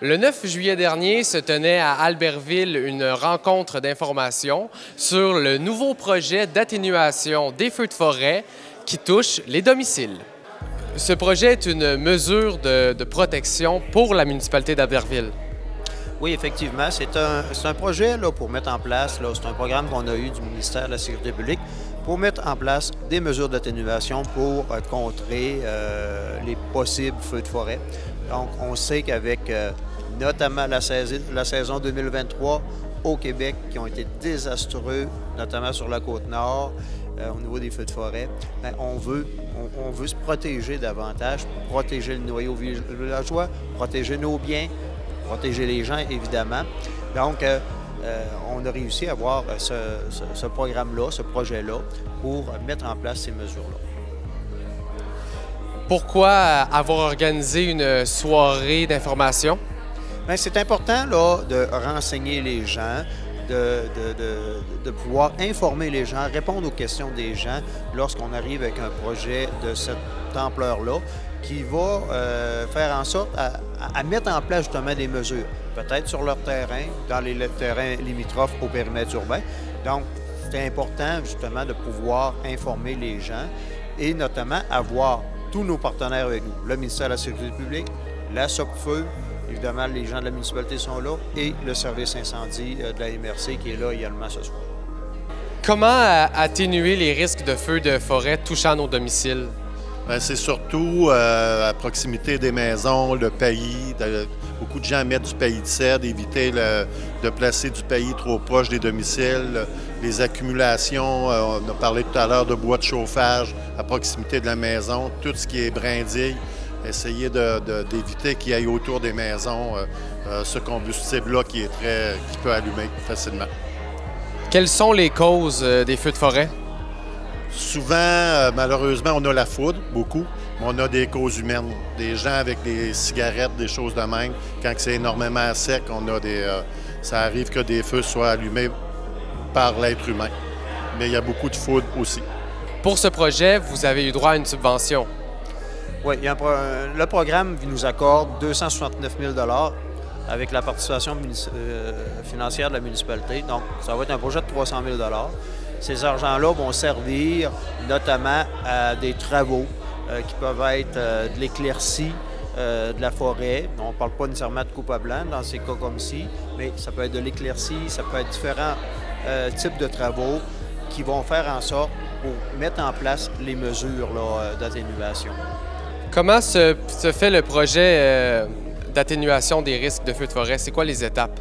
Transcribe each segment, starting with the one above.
Le 9 juillet dernier se tenait à Albertville une rencontre d'information sur le nouveau projet d'atténuation des feux de forêt qui touche les domiciles. Ce projet est une mesure de protection pour la municipalité d'Albertville. Oui, effectivement. C'est un projet là, pour mettre en place, c'est un programme qu'on a eu du ministère de la Sécurité publique pour mettre en place des mesures d'atténuation pour contrer les possibles feux de forêt. Donc, on sait qu'avec notamment la saison 2023 au Québec, qui ont été désastreux, notamment sur la Côte-Nord, au niveau des feux de forêt, bien, on veut se protéger davantage, protéger le noyau villageois, protéger nos biens, protéger les gens, évidemment. Donc, on a réussi à avoir ce programme-là, ce projet-là, pour mettre en place ces mesures-là. Pourquoi avoir organisé une soirée d'information? Bien, c'est important là, de renseigner les gens, de pouvoir informer les gens, répondre aux questions des gens lorsqu'on arrive avec un projet de cette ampleur-là qui va faire en sorte à mettre en place justement des mesures, peut-être sur leur terrain, dans les terrains limitrophes au périmètre urbain. Donc, c'est important justement de pouvoir informer les gens et notamment avoir tous nos partenaires avec nous, le ministère de la Sécurité publique, la SOCFEU, évidemment les gens de la municipalité sont là, et le service incendie de la MRC qui est là également ce soir. Comment atténuer les risques de feux de forêt touchant nos domiciles? C'est surtout à proximité des maisons, le paillis. Beaucoup de gens mettent du paillis de cèdre, éviter de placer du paillis trop proche des domiciles. Les accumulations, on a parlé tout à l'heure de bois de chauffage à proximité de la maison, tout ce qui est brindilles. Essayer d'éviter qu'il y ait autour des maisons ce combustible-là qui peut allumer facilement. Quelles sont les causes des feux de forêt? Souvent, malheureusement, on a la foudre, beaucoup, mais on a des causes humaines. Des gens avec des cigarettes, des choses de même. Quand c'est énormément sec, ça arrive que des feux soient allumés par l'être humain. Mais il y a beaucoup de foudre aussi. Pour ce projet, vous avez eu droit à une subvention. Oui, le programme nous accorde 269 000 avec la participation financière de la municipalité. Donc, ça va être un projet de 300 000 Ces argents-là vont servir notamment à des travaux qui peuvent être de l'éclaircie de la forêt. On ne parle pas nécessairement de coupe à blanc dans ces cas comme ci, mais ça peut être de l'éclaircie, ça peut être différents types de travaux qui vont faire en sorte pour mettre en place les mesures d'atténuation. Comment se fait le projet d'atténuation des risques de feux de forêt? C'est quoi les étapes?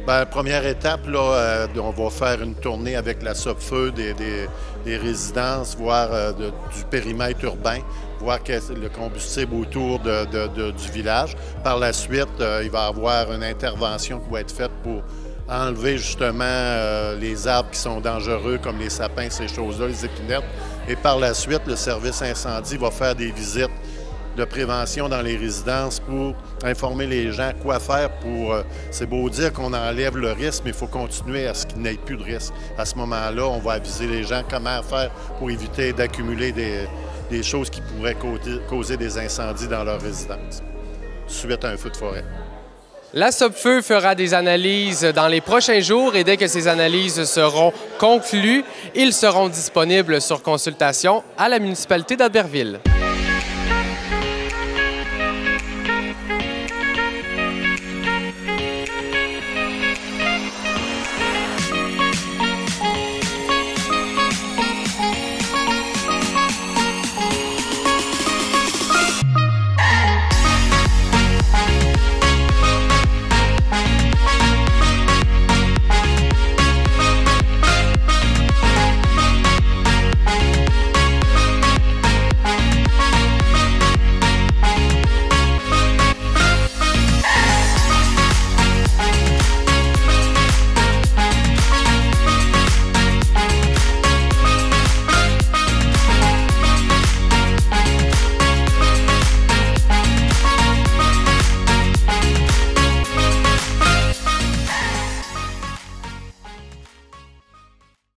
Bien, première étape, là, on va faire une tournée avec la SOCFEU des résidences, voir du périmètre urbain, voir le combustible autour du village. Par la suite, il va y avoir une intervention qui va être faite pour enlever justement les arbres qui sont dangereux, comme les sapins, ces choses-là, les épinettes. Et par la suite, le service incendie va faire des visites de prévention dans les résidences pour informer les gens quoi faire pour... c'est beau dire qu'on enlève le risque, mais il faut continuer à ce qu'il n'y ait plus de risque. À ce moment-là, on va aviser les gens comment faire pour éviter d'accumuler des choses qui pourraient causer des incendies dans leur résidence suite à un feu de forêt. La SOCFEU fera des analyses dans les prochains jours et dès que ces analyses seront conclues, ils seront disponibles sur consultation à la municipalité d'Albertville.